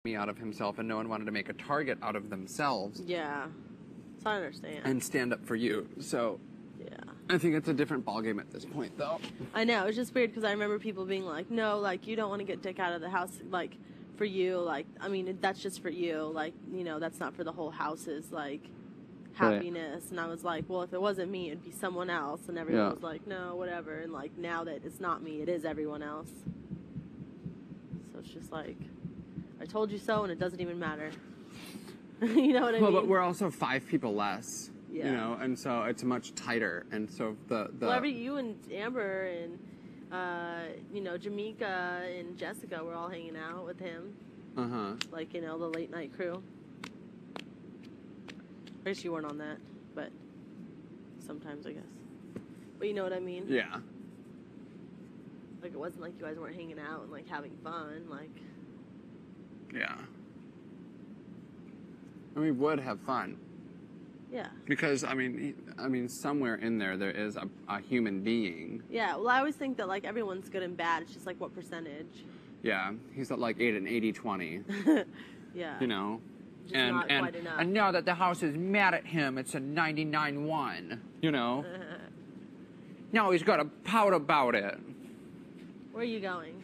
me out of himself, and no one wanted to make a target out of themselves. Yeah. So I understand. And stand up for you. So yeah. I think it's a different ballgame at this point, though. I know. It's just weird because I remember people being like, no, like, you don't want to get Dick out of the house, like, for you. Like, I mean, that's just for you. Like, you know, that's not for the whole house's, like, happiness. Right. And I was like, well, if it wasn't me, it'd be someone else. And everyone was like, no, whatever. And, like, now that it's not me, it is everyone else. So it's just like, I told you so, and it doesn't even matter. You know what I mean? Well, but we're also 5 people less. Yeah. You know, and so it's much tighter. And so well, you and Amber and, you know, Jamaica and Jessica were all hanging out with him. Uh-huh. Like, you know, the late night crew. I guess you weren't on that, but sometimes, I guess. But you know what I mean? Yeah. Like, it wasn't like you guys weren't hanging out and, like, having fun, like... Yeah. And we would have fun. Yeah. Because, I mean, somewhere in there is a human being. Yeah, well, I always think that, like, everyone's good and bad. It's just, like, what percentage. Yeah, he's at, like, 80-20. Yeah. You know? Just not quite enough. And now that the house is mad at him, it's a 99-1. You know? Now he's got to pout about it. Where are you going?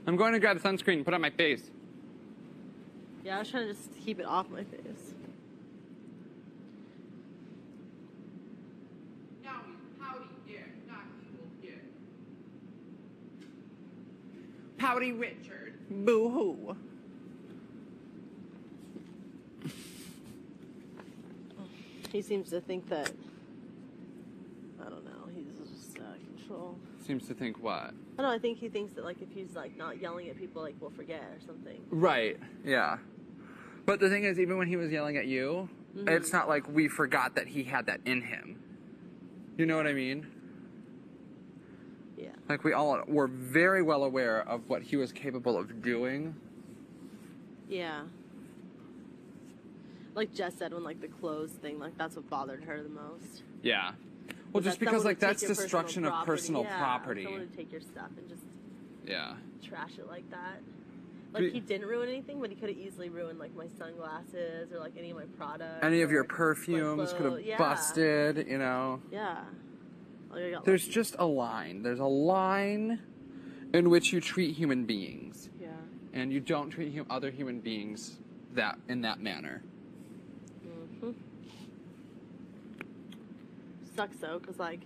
I'm going to grab sunscreen and put it on my face. Yeah, I was trying to just keep it off my face. Now he's pouty Dick, not evil Dick. Pouty Richard. Boo-hoo. He seems to think that, I don't know, he's just out of control. Seems to think what? I don't know, I think he thinks that, like, if he's, like, not yelling at people, like, we'll forget or something. Right, yeah. But the thing is, even when he was yelling at you, it's not like we forgot that he had that in him. You know what I mean? Yeah. Like, we all were very well aware of what he was capable of doing. Yeah. Like Jess said, when, like, the clothes thing, like, that's what bothered her the most. Yeah. Well, just because, like, that's destruction of personal property. Someone would take your stuff and just trash it like that. Like, he didn't ruin anything, but he could have easily ruined, like, my sunglasses or, like, any of my products. Any of your perfumes could have busted, you know? Yeah. There's just a line. There's a line in which you treat human beings. Yeah. And you don't treat other human beings in that manner. Sucks though, because like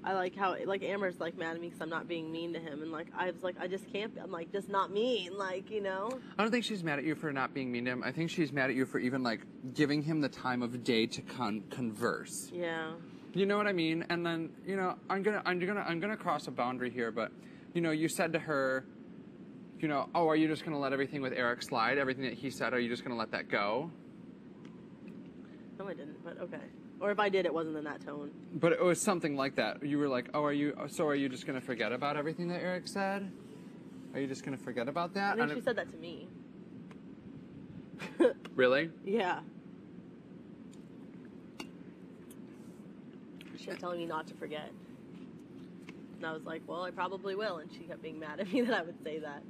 I like how like Amber's like mad at me because I'm not being mean to him, and like I was like I just can't. I'm like just not mean, like, you know. I don't think she's mad at you for not being mean to him. I think she's mad at you for even like giving him the time of day to converse. Yeah. You know what I mean? And then, you know, I'm gonna cross a boundary here, but you know, you said to her, you know, oh, are you just gonna let everything with Eric slide? Everything that he said, are you just gonna let that go? No, I didn't, but okay. Or if I did, it wasn't in that tone. But it was something like that. You were like, oh, are you just going to forget about everything that Eric said? Are you just going to forget about that? I think she said that to me. Really? Yeah. She kept telling me not to forget. And I was like, well, I probably will. And she kept being mad at me that I would say that.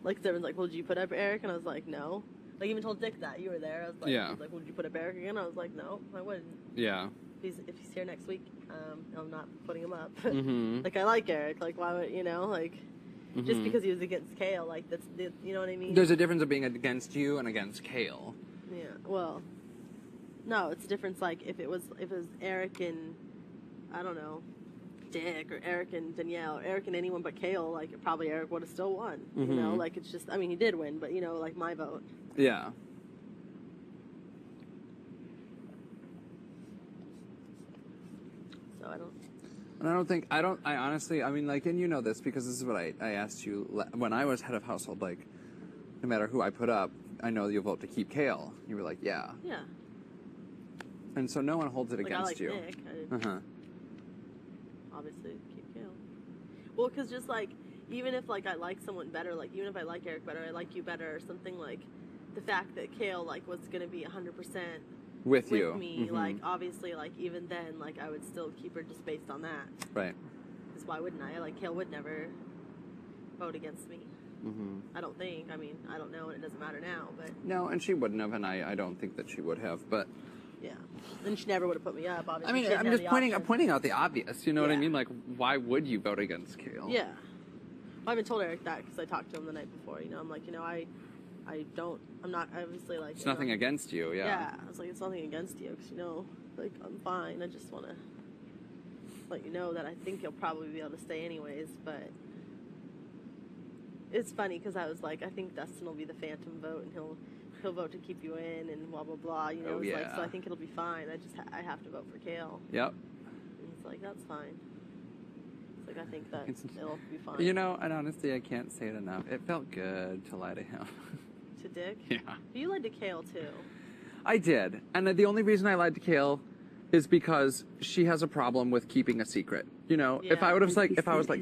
Like, everyone's like, well, did you put up Eric? And I was like, no. Like, even told Dick that. You were there. I was like, well, did you put up Eric again? I was like, no, I wouldn't. Yeah. If he's here next week, I'm not putting him up. Like, I like Eric. Like, why would, you know, like, just because he was against Kail, like, that's, you know what I mean? There's a difference of being against you and against Kail. Yeah, well, no, it's a difference, like, if it was Eric and, I don't know, Dick, or Eric and Danielle, or Eric and anyone but Kail, like, probably Eric would have still won. You know, like, it's just, I mean, he did win, but, you know, like, my vote. Yeah. So I honestly, I mean, like, and you know this because this is what I asked you when I was head of household, like, no matter who I put up, I know you'll vote to keep Kail. You were like, yeah. Yeah. And so no one holds it against you. Nick. Obviously, keep Kail. Well, because just, like, even if, like, I like someone better, like, even if I like Eric better, I like you better, or something, like, the fact that Kail, like, was going to be 100% with me, like, obviously, like, even then, like, I would still keep her just based on that. Right. Because why wouldn't I? Like, Kail would never vote against me. I don't think. I mean, I don't know, and it doesn't matter now, but... No, and she wouldn't have, and I don't think that she would have, but... Yeah. And she never would have put me up, obviously. I mean, I'm just pointing out the obvious, you know what I mean? Like, why would you vote against Kail? Yeah. Well, I haven't told Eric that because I talked to him the night before, you know. I'm like, you know, I'm not, obviously, like... It's nothing against you, yeah. Yeah. I was like, it's nothing against you because, you know, like, I'm fine. I just want to let you know that I think you'll probably be able to stay anyways, but... It's funny because I was like, I think Dustin will be the phantom vote and he'll vote to keep you in and blah blah blah. You know, it's like, so I think it'll be fine. I have to vote for Kail. Yep. And it's like, that's fine. It's like, I think that it'll be fine. You know, and honestly, I can't say it enough. It felt good to lie to him. To Dick? Yeah. You lied to Kail too. I did, and the only reason I lied to Kail is because she has a problem with keeping a secret. You know, if I was like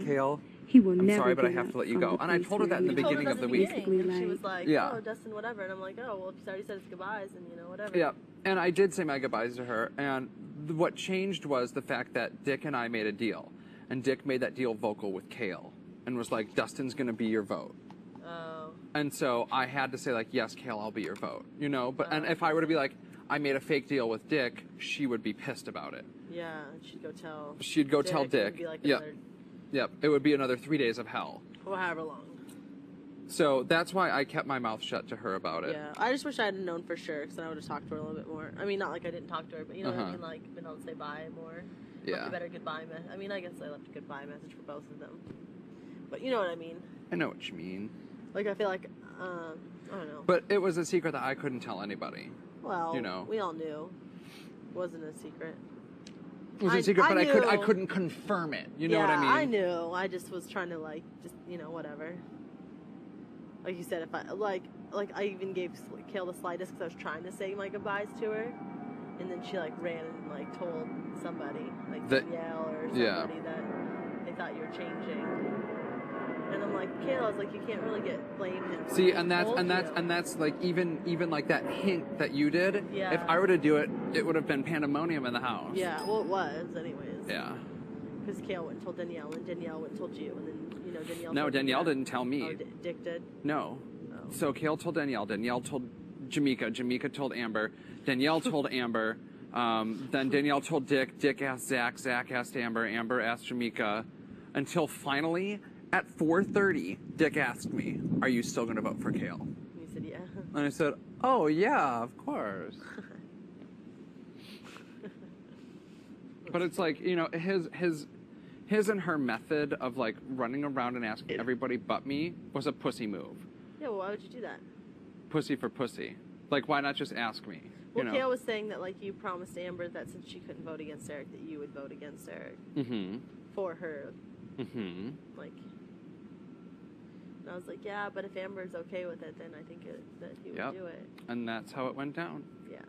Kail. I'm sorry, but I have to let you go. And I told her that in the beginning of the week. And she was like, oh, Dustin, whatever. And I'm like, oh, well, if you already said it's goodbyes, and, you know, whatever. Yeah. And I did say my goodbyes to her. And what changed was the fact that Dick and I made a deal. And Dick made that deal vocal with Kail. And was like, Dustin's going to be your vote. Oh. And so I had to say, like, yes, Kail, I'll be your vote. You know? But and if I were to be like, I made a fake deal with Dick, she would be pissed about it. Yeah, she'd go tell. She'd go tell Dick. Yep, it would be another 3 days of hell. Or however long. So that's why I kept my mouth shut to her about it. Yeah, I just wish I had known for sure, because then I would have talked to her a little bit more. I mean, not like I didn't talk to her, but you know what I mean? Like, been able to say bye more. Yeah. Left a better goodbye message. I mean, I guess I left a goodbye message for both of them. But you know what I mean? I know what you mean. Like, I feel like, I don't know. But it was a secret that I couldn't tell anybody. Well, you know. We all knew. It wasn't a secret. It was a secret, but I couldn't confirm it. You know what I mean? I knew. I just was trying to, like, just, you know, whatever. Like you said, if I, like I even gave Kail the slightest because I was trying to say my goodbyes to her. And then she, like, ran and, like, told somebody, like Danielle or somebody that they thought you were changing. And I'm like, Kail, I was like, you can't really get blamed. See, and that's like even like that hint that you did. Yeah. If I were to do it, it would have been pandemonium in the house. Yeah, well, it was, anyways. Yeah. Because Kail went and told Danielle, and Danielle went and told you, and then, you know, Danielle. No, Danielle didn't tell me. Oh, Dick did? No. Oh. So Kail told Danielle. Danielle told Jamaica. Jamaica told Amber. Danielle told Amber. Then Danielle told Dick. Dick asked Zack. Zack asked Amber. Amber asked Jamaica. Until finally, at 4:30, Dick asked me, "Are you still going to vote for Kail?" And you said, yeah. And I said, "Oh yeah, of course." But it's like, you know, his and her method of like running around and asking everybody but me was a pussy move. Yeah, well, why would you do that? Pussy for pussy. Like, why not just ask me? Well, you know? Kail was saying that, like, you promised Amber that since she couldn't vote against Eric, that you would vote against Eric. Mm-hmm. For her. Mm-hmm. Like, and I was like, yeah, but if Amber's okay with it, then I think that he would do it. And that's how it went down. Yeah.